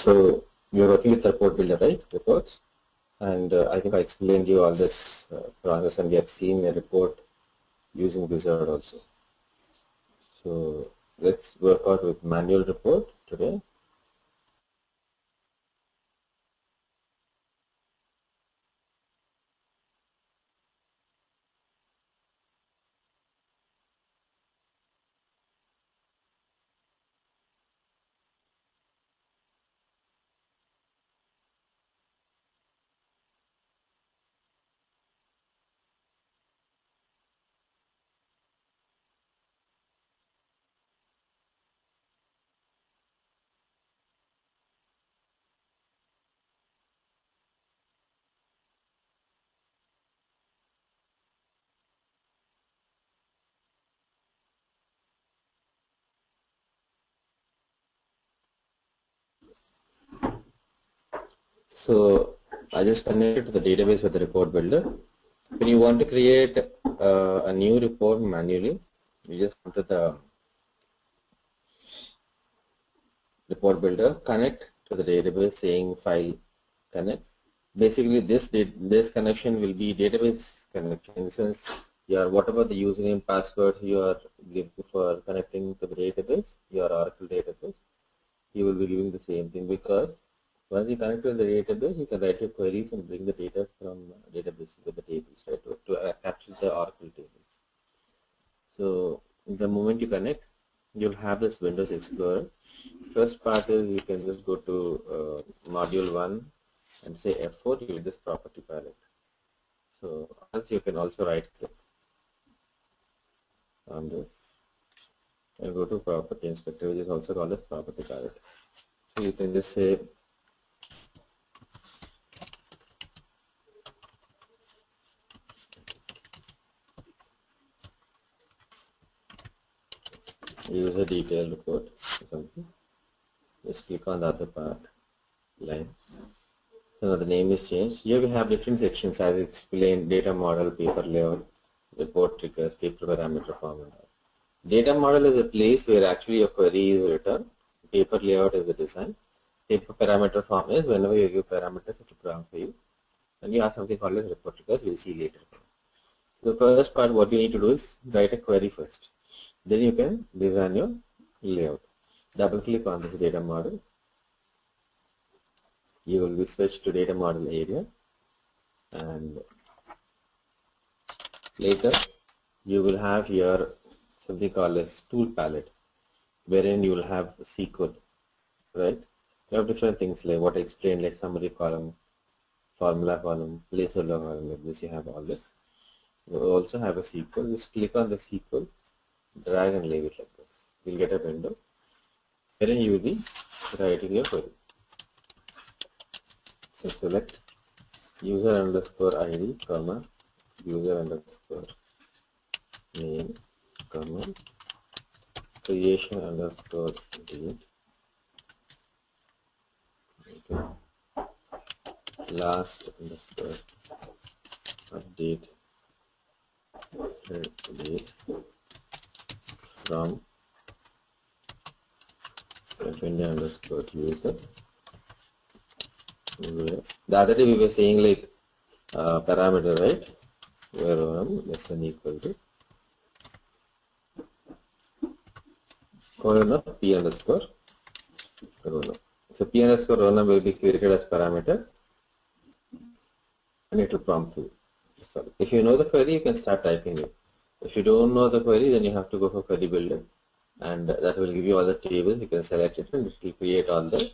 So you're working with report builder, right? Reports. And I think I explained you all this process, and we have seen a report using Wizard also. So let's work out with manual report today. So I just connected to the database with the report builder. When you want to create a new report manually, you just go to the report builder, connect to the database saying file connect. Basically, this connection will be database connection, since your whatever the username password you are giving for connecting to the database, your Oracle database, you will be giving the same thing, because once you connect to the database, you can write your queries and bring the data from database to the tables, right, to capture the Oracle tables. So the moment you connect, you'll have this Windows Explorer. First part is you can just go to module 1 and say F4, you get this property palette. So else you can also right click on this and go to property inspector, which is also called as property palette. So you can just say user detail report or something. Just click on the other part line. So now the name is changed. Here we have different sections as explained: data model, paper layout, report triggers, paper parameter form, and all. Data model is a place where actually your query is written. Paper layout is the design. Paper parameter form is whenever you give parameters to prompt for you. And you have something called as report triggers. We'll see later. So the first part, what you need to do is write a query first. Then you can design your layout. Double click on this data model. You will be switched to data model area, and later you will have here something called as tool palette, wherein you will have SQL, right? You have different things like what I explained, like summary column, formula column, placeholder column. Like this, you have all this. You also have a SQL. Just click on the SQL, drag and leave it like this. You'll get a window wherein you will be writing your query. So select user underscore ID, comma, user underscore name, comma, creation underscore date, okay, last underscore update date from India underscore user. The other day we were saying like parameter, right? Where less than equal to colon of p underscore row. So p underscore row will be created as parameter, and it will prompt you. So if you know the query, you can start typing it. If you don't know the query, then you have to go for query builder, and that will give you all the tables. You can select it, and it will create all the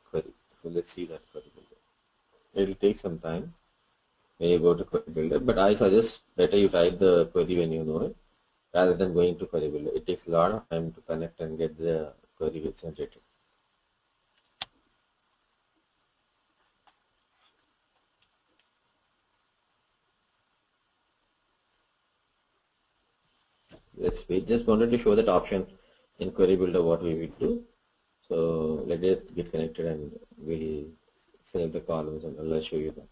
query. So let's see that query builder. It will take some time when you go to query builder, but I suggest better you type the query when you know it, rather than going to query builder. It takes a lot of time to connect and get the query generated. Let's wait. Just wanted to show that option in query builder what we will do. So let it get connected and we'll select the columns and I'll show you that.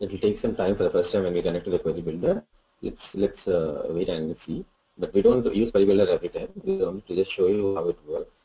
It will take some time for the first time when we connect to the query builder. Let's wait and see. But we don't use query builder every time. We want to just show you how it works.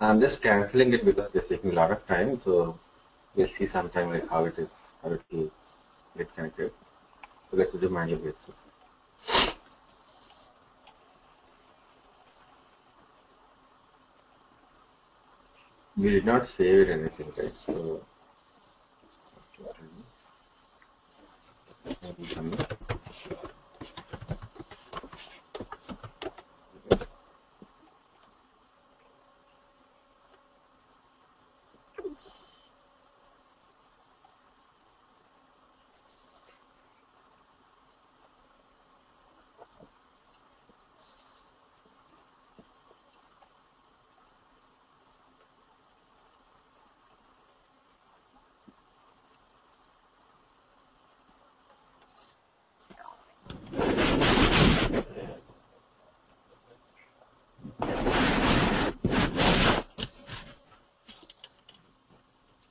I'm just canceling it because it's taking a lot of time. So we'll see sometime like how it is, how it will get connected. So let's do manual exit. We did not save it anything, right? So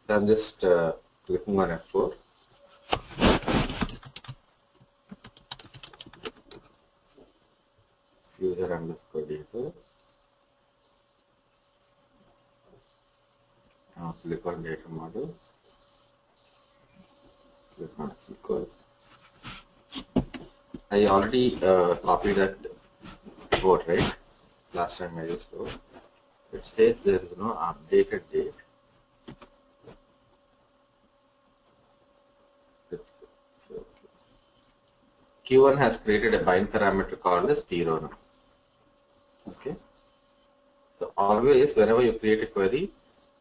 I'm just clicking on F4. User underscore data. Now click on data model. Click on SQL. I already copied that report, right? Last time I just wrote. It says there is no updated date. So Q1 has created a bind parameter called as PRO now. Okay. So always, whenever you create a query,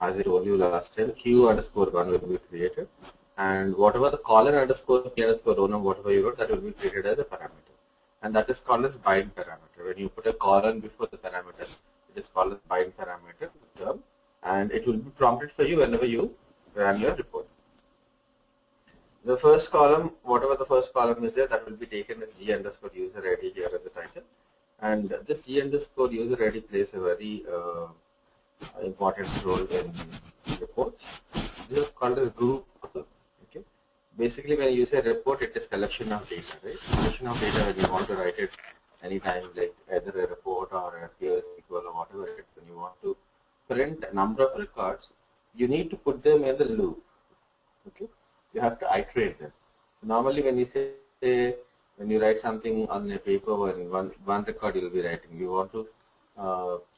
as I told you last time, Q underscore 1 will be created, and whatever the colon underscore P underscore row number, whatever you wrote, that will be created as a parameter, and that is called as bind parameter. When you put a colon before the parameter, it is called as bind parameter term, and it will be prompted for you whenever you run your report. The first column, whatever the first column is there, that will be taken as G underscore user ID here as a title. And this G underscore user ID plays a very important role in reports. This is called as group column. Okay. Basically, when you say report, it is collection of data, right? Collection of data when you want to write it anytime, like either a report or a PSQL or whatever it is. When you want to print a number of records, you need to put them in the loop. Okay. You have to iterate them. Normally, when you say when you write something on a paper, one record you will be writing. You want to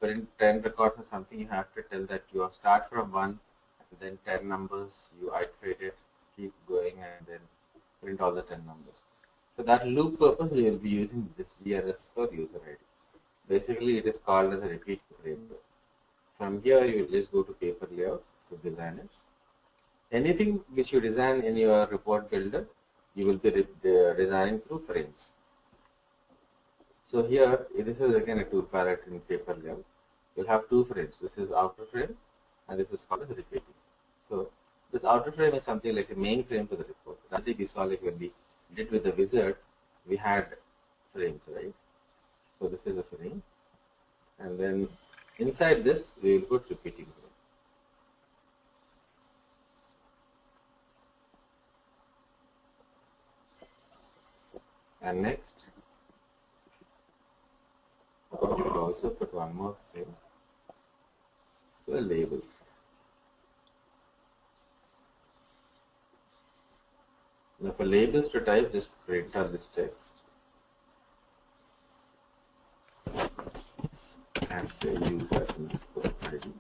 print 10 records or something, you have to tell that you start from 1, and then 10 numbers, you iterate it, keep going, and then print all the 10 numbers. For that loop purpose, you will be using this GRS for user ID. Basically, it is called as a repeat framework. From here, you will just go to paper layout to design it. Anything which you design in your report builder, you will be designing through frames. So here, this is again a tool palette in paper layout. You'll have two frames. This is outer frame, and this is called as repeating. So this outer frame is something like a main frame for the report. That's the we saw like when we did with the wizard, we had frames, right? So this is a frame, and then inside this we will put repeating frame. And next, we will also put one more frame, the labels. Now for labels to type, just print out this text and say user underscore ID.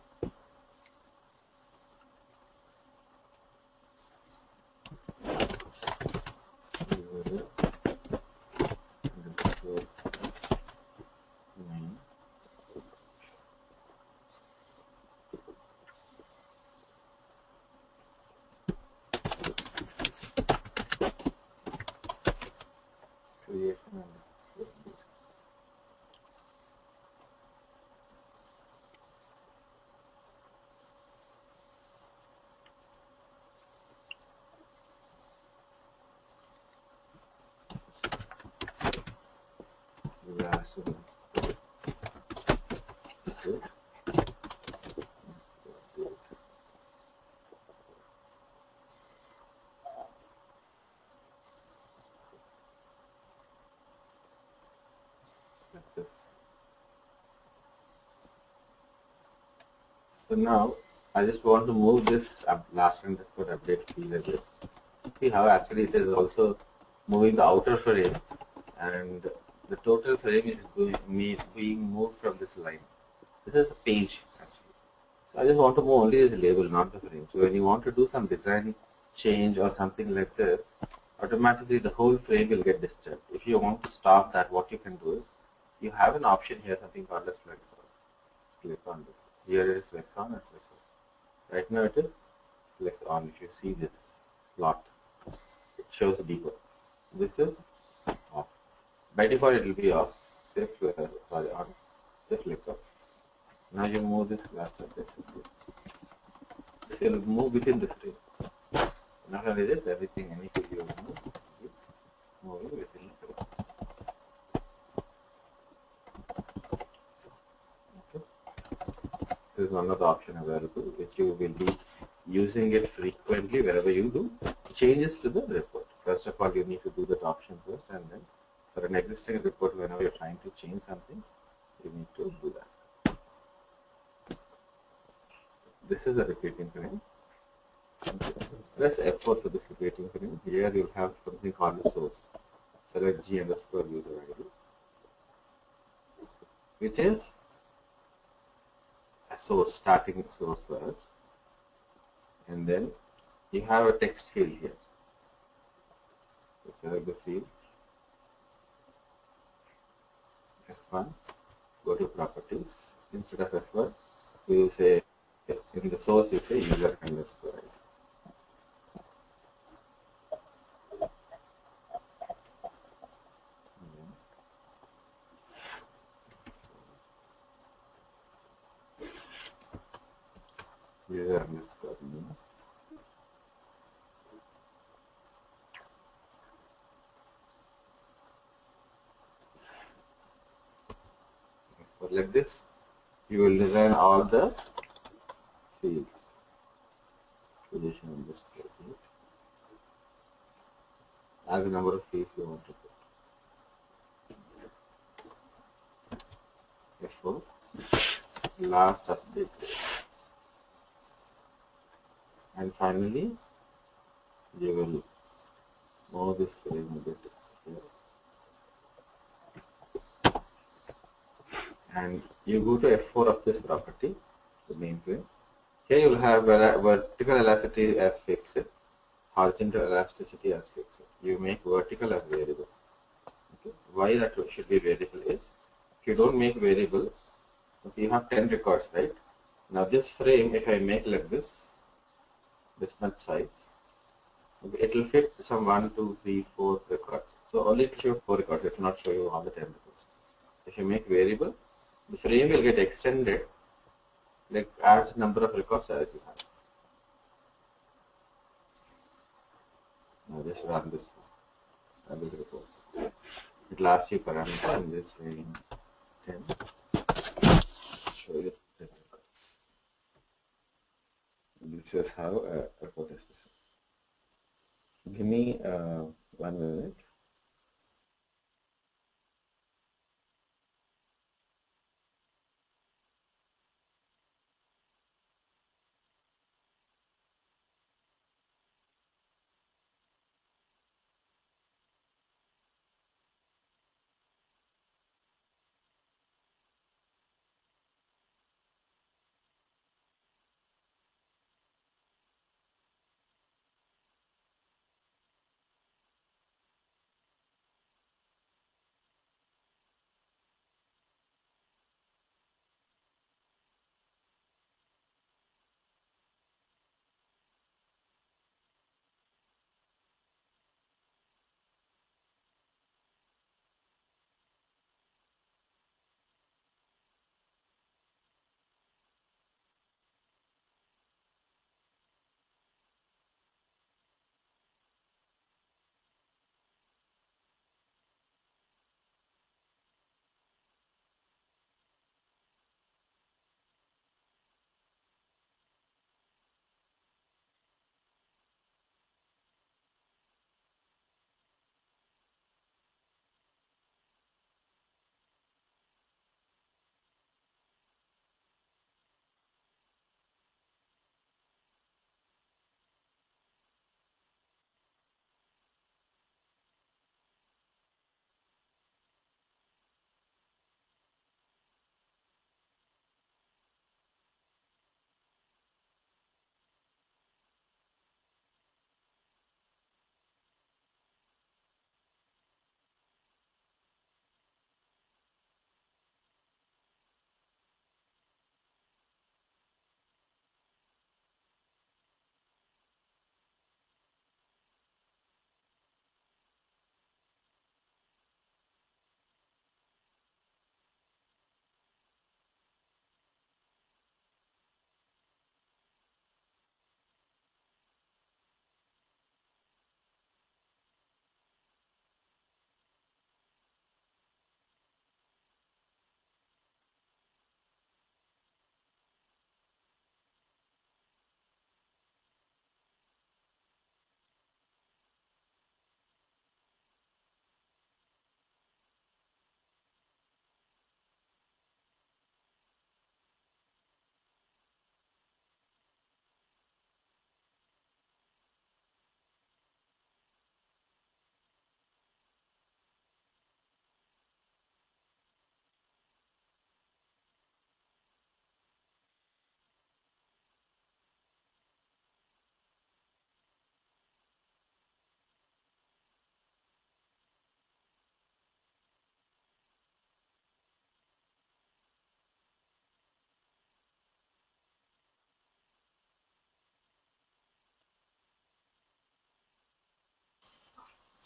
So now I just want to move this last underscore update field a bit. see how actually it is also moving the outer frame, and the total frame is being moved from this line. This is a page actually. So I just want to move only this label, not the frame. So when you want to do some design change or something like this, automatically the whole frame will get disturbed. If you want to stop that, what you can do is you have an option here, something called as flex on. Click on this. Here it is flex on and flex off. Right now it is flex on. If you see this slot, it shows deeper. This is off. By default it will be off. Say sorry, on. Say flex off. Now you move this last step. This will move within the frame. Not only this, everything, anything you move, moving within the frame. Okay. This is one of the options available, which you will be using it frequently wherever you do changes to the report. First of all, you need to do that option first, and then for an existing report, whenever you're trying to change something, you need to do that. This is a repeating frame. Press F4 for this repeating frame. Here you'll have something called the source. Select G underscore user ID, which is a source, starting source for us. And then you have a text field here. So select the field, F1, go to properties. Instead of F1, you say, in the source you say user underscore ID. User underscore ID. Like this, you will design all the fields. Position underscore field. As the number of fields you want to put. F4, last update. And finally, you will move this frame a bit here. And you go to F4 of this property, the main frame. Here you will have vertical elasticity as fixed, horizontal elasticity as fixed. You make vertical as variable. Okay. Why that should be variable is, if you don't make variable, okay, you have 10 records, right? Now this frame, if I make like this much size, okay, it will fit some 1, 2, 3, 4 records. So only it show 4 records, it will not show you all the 10 records. If you make variable, the frame will get extended like as number of records as you have. Now just run this report. It will ask you parameter in this frame 10. Show you 10 records. This is how a report is designed. Give me 1 minute.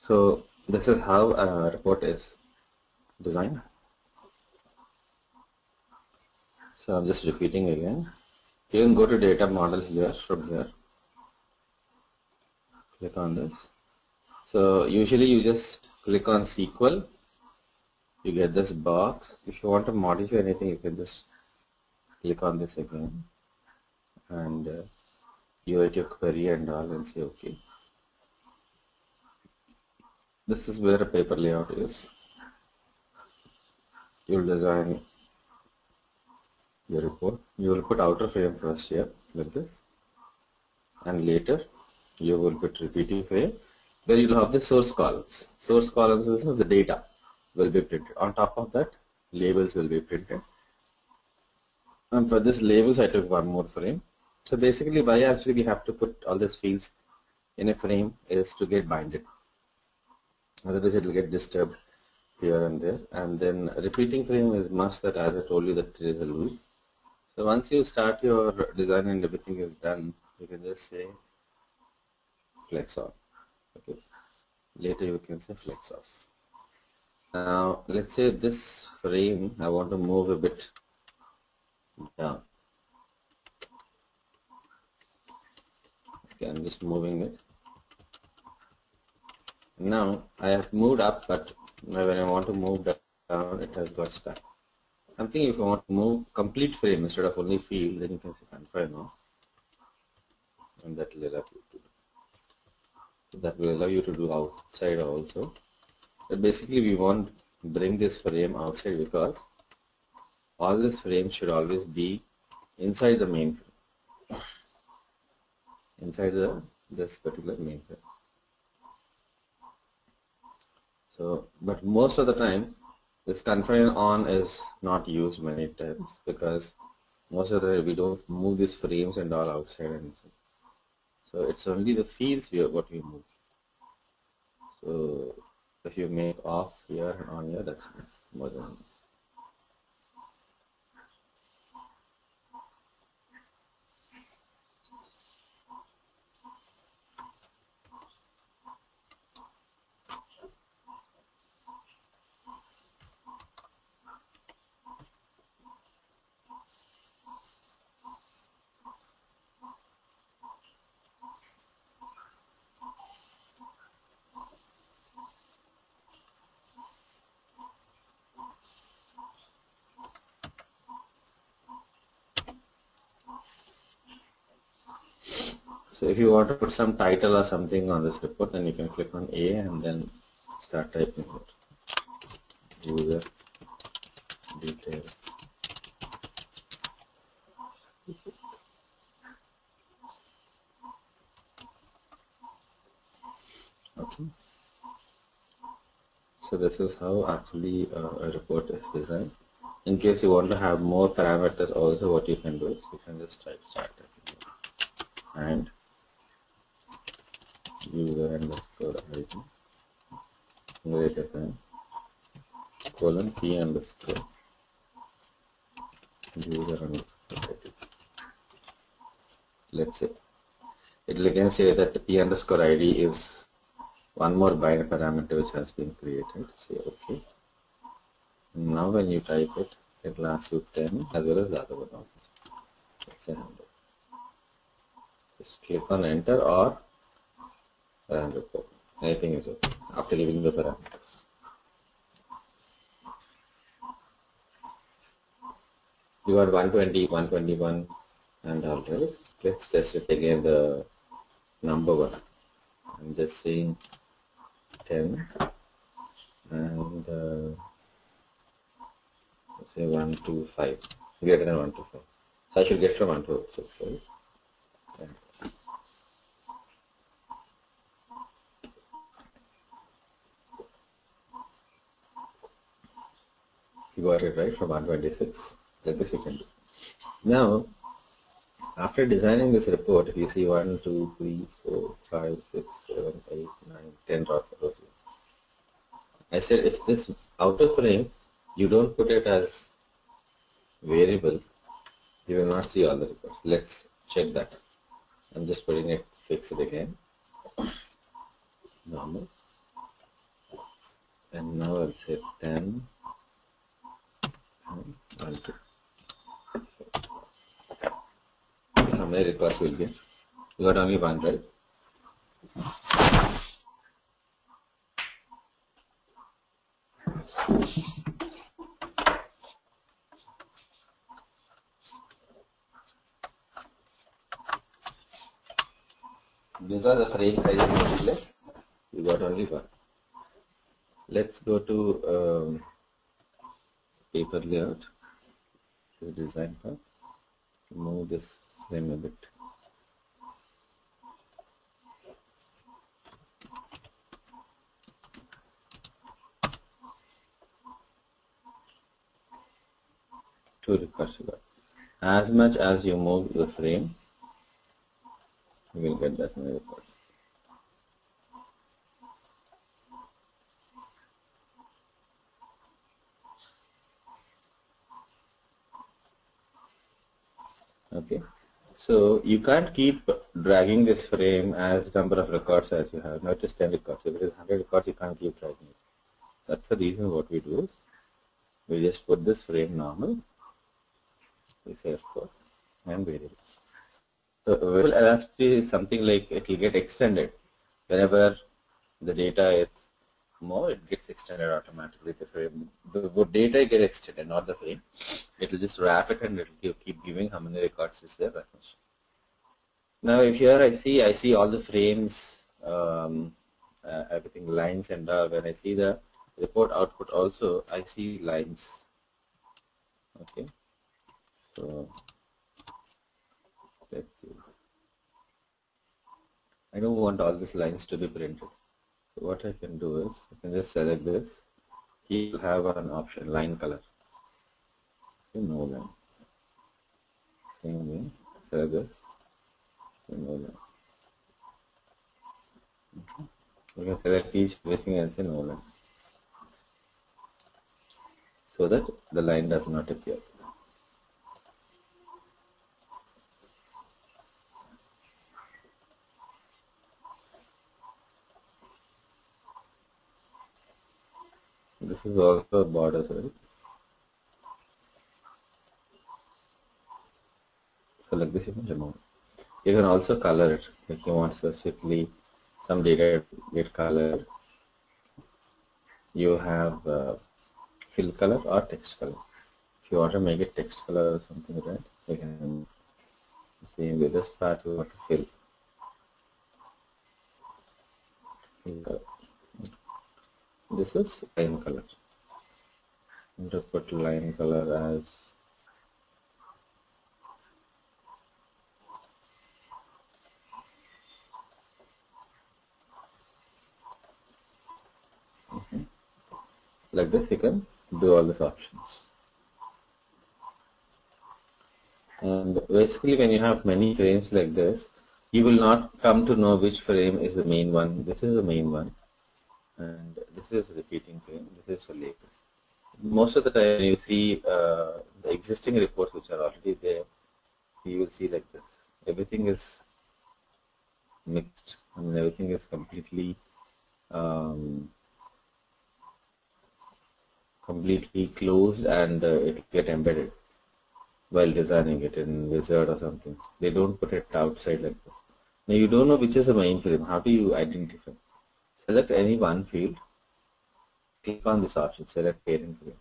So this is how a report is designed. So I'm just repeating again. You can go to data model here from here. Click on this. So usually you just click on SQL. You get this box. If you want to modify anything, you can just click on this again, and you write your query and all, and say OK. This is where a paper layout is. You will design your report. You will put outer frame first here like this, and later you will put repeating frame where you will have the source columns. Source columns is the data will be printed. On top of that, labels will be printed. And for this labels, I took one more frame. So basically, why actually we have to put all these fields in a frame is to get binded. Otherwise, it will get disturbed here and there. And then repeating frame is must, that as I told you that there is a rule. So once you start your design and everything is done, you can just say flex on. Okay. Later you can say flex off. Now let's say this frame I want to move a bit down. Okay, I'm just moving it. Now I have moved up, but when I want to move down, it has got stuck. I'm thinking if I want to move complete frame instead of only field, then you can say confine off, and that will allow you to do. So that will allow you to do outside also. But basically, we want to bring this frame outside because all this frame should always be inside the main frame, inside this particular main frame. So, but most of the time, this confine on is not used many times because most of the time we don't move these frames and all outside and inside. So it's only the fields what we move. So if you make off here and on here, that's more than enough. So if you want to put some title or something on this report, then you can click on A and then start typing it. User detail. Okay. So this is how actually a report is designed. In case you want to have more parameters also, what you can do is you can just type start typing and user underscore ID greater than colon p underscore user underscore ID. Let's say it will again say that p underscore ID is one more binary parameter which has been created. Say OK. Now when you type it, it will ask you 10 as well as the other one also. Let's say 100. Just click on enter or run report. Anything is okay after giving the parameters. You got 120, 121 and all right. Let's test it again, the number one. I'm just saying 10 and let's say 125, greater than 125. So I should get from 1 to 6, right? Yeah. You got it right from 126. Like this you can do. Now, after designing this report, if you see 1, 2, 3, 4, 5, 6, 7, 8, 9, 10 rows. I said if this outer frame you don't put it as variable, you will not see all the reports. Let's check that. I'm just putting it, fix it again. Normal. and now I'll say 10 and 1, 2. How many records will get? You got only one, right? Because the frame size is much less, you got only one. Let's go to paper layout. This is design part. Move this frame a bit. Two records. As much as you move the frame, you will get that many records. Okay, so you can't keep dragging this frame as number of records as you have. Now it is 10 records. If it is 100 records, you can't keep dragging it. That's the reason what we do is we just put this frame normal. We say F4 and variable. So variable elasticity is something like it will get extended whenever the data is more. It gets extended automatically. The frame, the data get extended, not the frame. It will just wrap it and it will keep giving how many records is there, that much. Now, if here I see all the frames, everything lines, and when I see the report output also, I see lines. Okay, so let's see. I don't want all these lines to be printed. So what I can do is I can just select this. He will have an option, line color. See, no line. Same way, select this. See, no line. Okay. You can select each everything and say no line, so that the line does not appear. This is also borders, right? Select this, you can remove it. You can also color it if you want specifically some data get colored. You have fill color or text color. If you want to make it text color or something like that, you can see with this part you want to fill color. This is line color. I'm going to put line color as like this. You can do all these options. And basically when you have many frames like this, you will not come to know which frame is the main one. This is the main one, and this is repeating frame. This is for labels. Most of the time you see the existing reports which are already there, you will see like this. Everything is mixed. I mean, everything is completely closed, and it will get embedded while designing it in Wizard or something. They don't put it outside like this. Now you don't know which is the main frame. How do you identify? Select any one field, click on this option, select parent frame.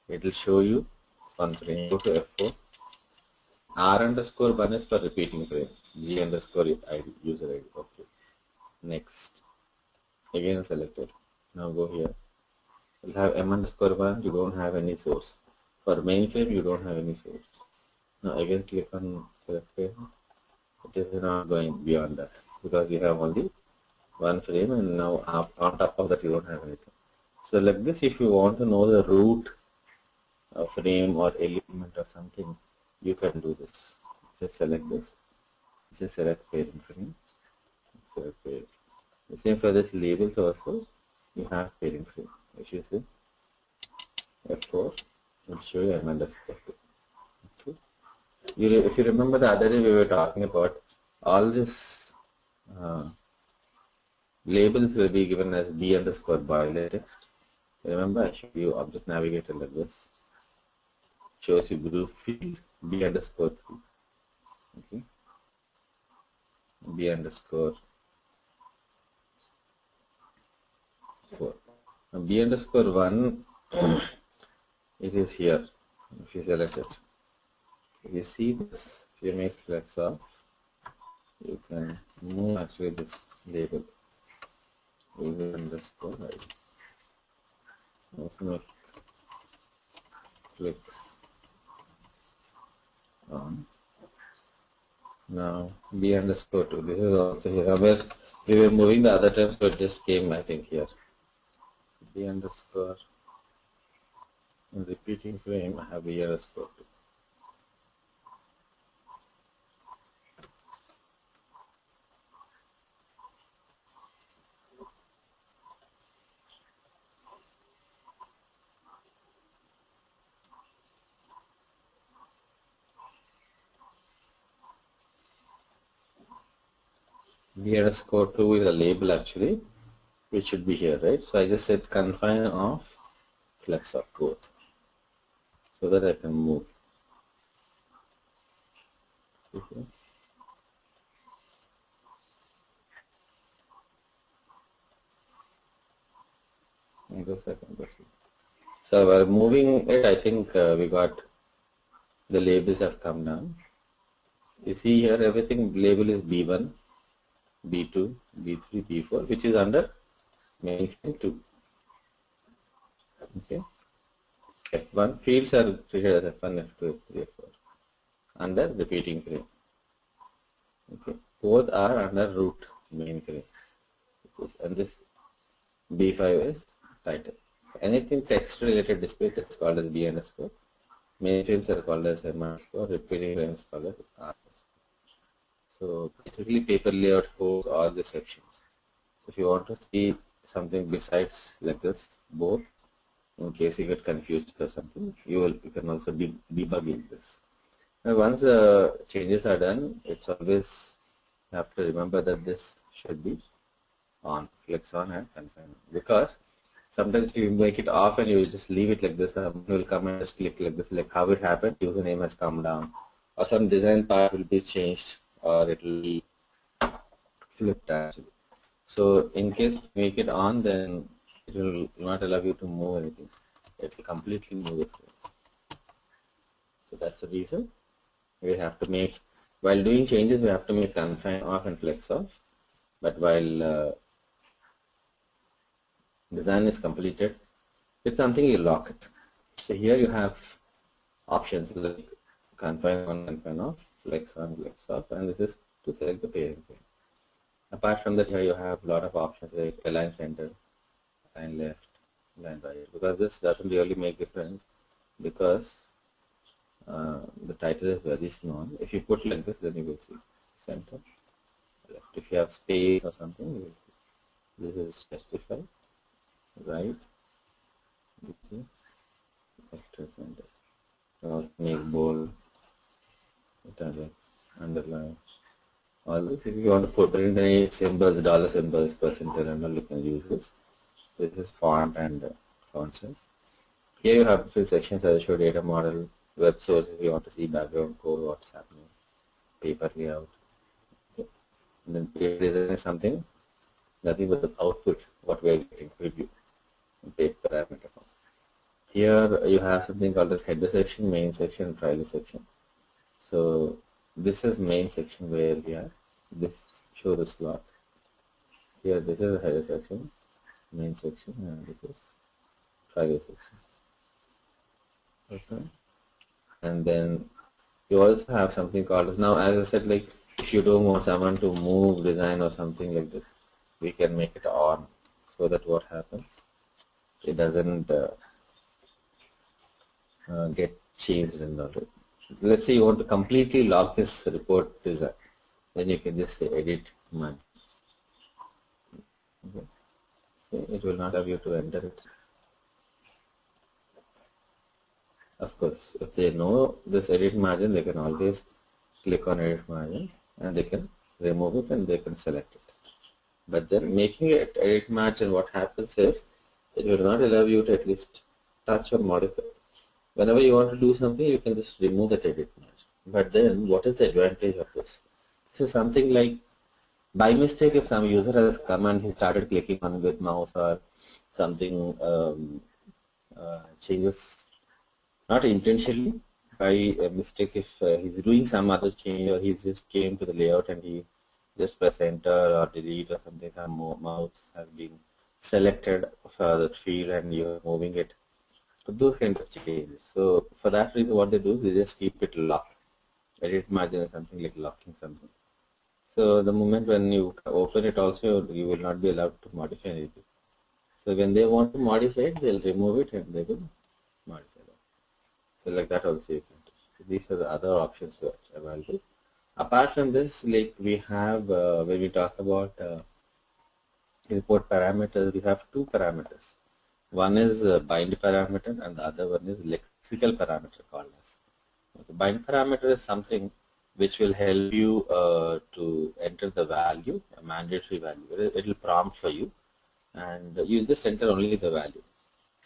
It will show you one frame. Go to F4. R_1 is for repeating frame. G_ID, user ID. Okay. Next. Again select it. Now go here. You'll have M_1. You don't have any source. For mainframe, you don't have any source. Now again click on select frame. It is not going beyond that because you have only one frame, and now on top of that you don't have anything. So like this, if you want to know the root frame or element or something, you can do this. Just select this. Just select parent frame. Select parent. The same for this labels also. You have parent frame. Which you see F4 will show you M_2. Okay. If you remember the other day we were talking about, all this labels will be given as B_boiler text, Remember, I showed you object navigator like this. Shows you group field B underscore 3. Okay. B underscore 4. Now B underscore 1, it is here. If you select it, if you see this, if you make flex off, you can move actually this label. B underscore ID. Also make flex on. Now B underscore 2. This is also here. Where we were moving the other terms, but this came, I think, here. B underscore in repeating frame, I have B underscore 2. B underscore 2 is a label actually, which should be here, right? So I just said confine of flex of both, so that I can move. Okay. So while moving it, I think we got the labels have come down. You see here everything label is B1, B2, B3, B4, which is under mainframe 2. Okay. F1 fields are treated as F1, F2, F3, F4 under repeating frame. Okay. Both are under root mainframe. And this B5 is title. Anything text related display is called as B underscore. Mainframes are called as M underscore. Repeating frames called as R. So basically paper layout holds all the sections. If you want to see something besides like this, both, in case you get confused or something, you can also debug in this. Now once the changes are done, it's always you have to remember that this should be on, flex on and confine, because sometimes you make it off and you just leave it like this, and will come and just click like this, like how it happened, username has come down, or some design part will be changed, or it will be flipped actually. So in case you make it on, then it will not allow you to move anything. It will completely move it. So that's the reason we have to make, while doing changes, we have to make confine off and flex off. But while design is completed, it's something you lock it. So here you have options like confine on, confine off, flex on, flex off, and this is to select the parent frame. Apart from that, here you have a lot of options like align center, align left, align right, because this doesn't really make difference because the title is very small. If you put like this, then you will see center, left. If you have space or something, you will see. This is justify, right, okay, left, center. Also make bold, italic, underline. All this. If you want to put in any symbols, dollar symbols, percentile, and all, you can use this. This is font and font size. Here you have few sections as I showed: data model, web source. If you want to see background code, what's happening, paper layout. Okay. And then design is something, nothing but the output, what we are getting preview, paper parameter. Here you have something called as header section, main section, trailer section. So this is main section where we have this show the slot. Here this is a header section, main section, and this is trailer section. Okay. And then you also have something called as, now as I said, like if you don't want someone to move design or something like this, we can make it on, so that what happens, it doesn't get changed and all. Let's say you want to completely lock this report design, then you can just say edit margin. Okay. It will not have you to enter it. Of course, if they know this edit margin, they can always click on edit margin and they can remove it and they can select it. But then making it edit margin, what happens is it will not allow you to at least touch or modify. Whenever you want to do something, you can just remove that edit merge. But then, what is the advantage of this? This is something like, by mistake, if some user has come and he started clicking on with mouse or something changes, not intentionally, by a mistake, if he's doing some other change or he's just came to the layout and he just press enter or delete or something, some mouse has been selected for that field and you're moving it. So those kind of changes. So for that reason, what they do is they just keep it locked. Edit margin is something like locking something. So the moment when you open it also, you will not be allowed to modify anything. So when they want to modify it, they'll remove it and they will modify that. So like that also you can do. So these are the other options which are available. Apart from this, like we have, when we talk about import parameters, we have two parameters. One is bind parameter and the other one is lexical parameter called as. Okay, bind parameter is something which will help you to enter the value, a mandatory value. It will prompt for you and you just enter only the value.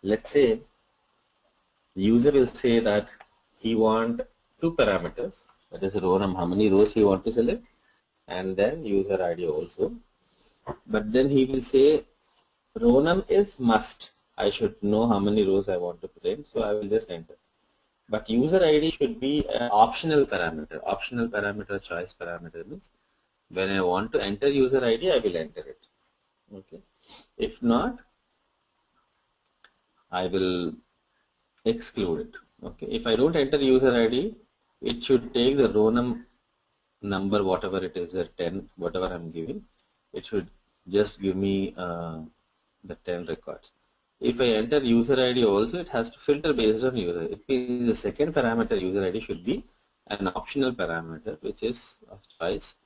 Let's say the user will say that he want two parameters, that is row number, how many rows he want to select, and then user ID also. But then he will say row num is must. I should know how many rows I want to put in, so I will just enter. But user ID should be an optional parameter. Optional parameter, choice parameter means when I want to enter user ID, I will enter it. Okay. If not, I will exclude it. Okay. If I don't enter user ID, it should take the row number, whatever it is, 10, whatever I'm giving. It should just give me the 10 records. If I enter user ID also, it has to filter based on user. It means the second parameter, user ID, should be an optional parameter which is of choice.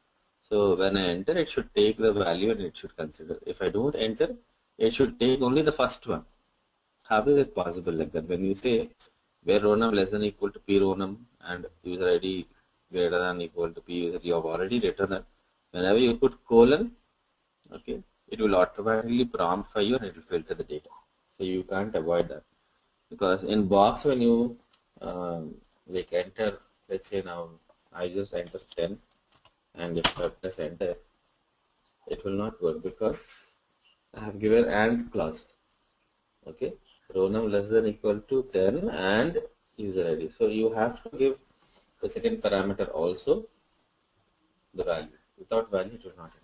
So when I enter, it should take the value and it should consider. If I don't enter, it should take only the first one. How is it possible like that? When you say where row num less than equal to p row num and user ID greater than equal to p user, you have already written that. Whenever you put colon, okay, it will automatically prompt for you and it will filter the data. So you can't avoid that, because in box when you like enter, let's say now I just enter 10 and if I press enter, it will not work because I have given AND clause. Okay, row num less than equal to 10 and user ID. So you have to give the second parameter also the value. Without value, it will not enter.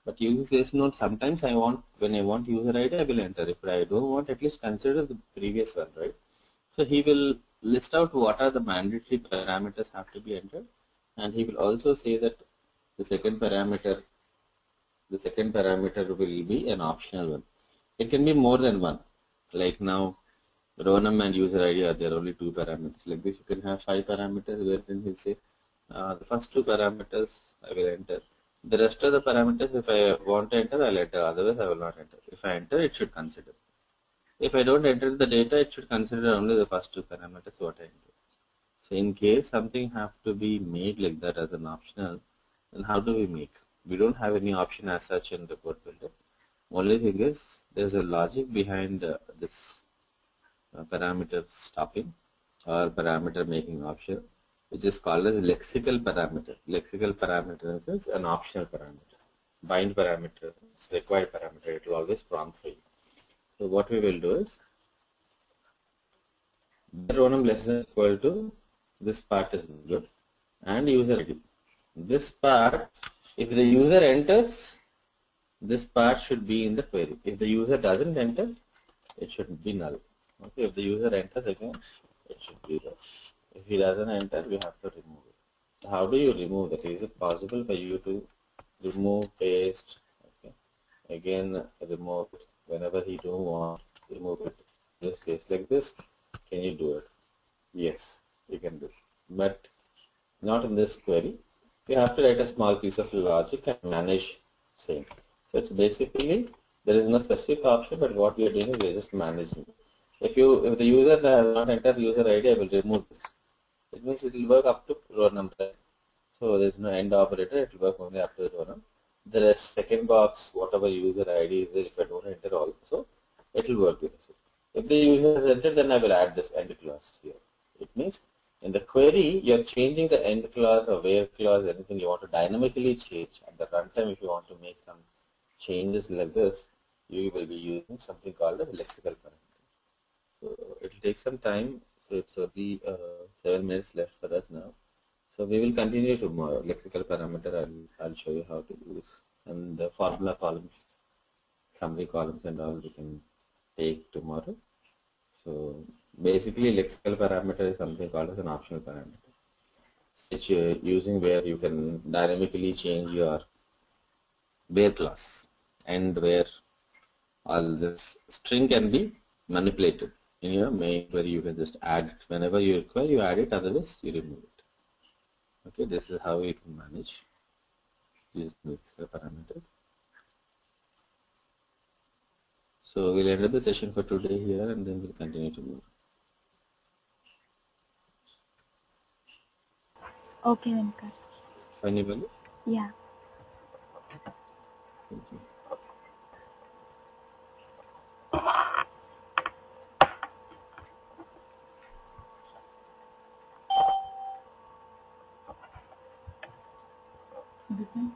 But user says no, sometimes I want, when I want user ID, I will enter. If I don't want, at least consider the previous one, right? So he will list out what are the mandatory parameters have to be entered, and he will also say that the second parameter will be an optional one. It can be more than one. Like now, row num and user ID are there only two parameters. Like this, you can have 5 parameters, wherein he'll say the first 2 parameters I will enter. The rest of the parameters, if I want to enter, I'll enter. Otherwise, I will not enter. If I enter, it should consider. If I don't enter the data, it should consider only the first 2 parameters what I enter. So in case something have to be made like that as an optional, then how do we make? We don't have any option as such in report builder. Only thing is there's a logic behind this parameter stopping or parameter making option, which is called as lexical parameter. Lexical parameter is an optional parameter. Bind parameter is required parameter. It will always prompt for you. So what we will do is the row num less than equal to this part is good and user ID. This part, if the user enters, this part should be in the query. If the user doesn't enter, it should be null. Okay, if the user enters again, it should be there. If he doesn't enter, we have to remove it. How do you remove that? Is it possible for you to remove, paste, okay, again remove it whenever he don't want to remove it? This case like this, can you do it? Yes, you can do it, but not in this query. You have to write a small piece of logic and manage same. So it's basically there is no specific option, but what we are doing is we are just managing. If the user does not enter user ID, I will remove this. It means it will work up to row number. So there is no end operator, it will work only up to the row number. The second box, whatever user ID is there, if I don't enter also, it will work with it. If the user has entered, then I will add this end clause here. It means in the query, you're changing the end clause or where clause, anything you want to dynamically change. At the runtime, if you want to make some changes like this, you will be using something called a lexical parameter. So it will take some time. So it's only 7 minutes left for us now. So we will continue tomorrow. Lexical parameter, I'll show you how to use, and the formula columns, summary columns, and all we can take tomorrow. So basically, lexical parameter is something called as an optional parameter, which you're using where you can dynamically change your where class and where all this string can be manipulated in your main query. You can just add it whenever you require. You add it, otherwise you remove it. Okay, this is how we can manage using lexical parameter. So we'll end the session for today here, and then we'll continue tomorrow. Okay, Venkat. Anybody? Yeah. Thank you. Good.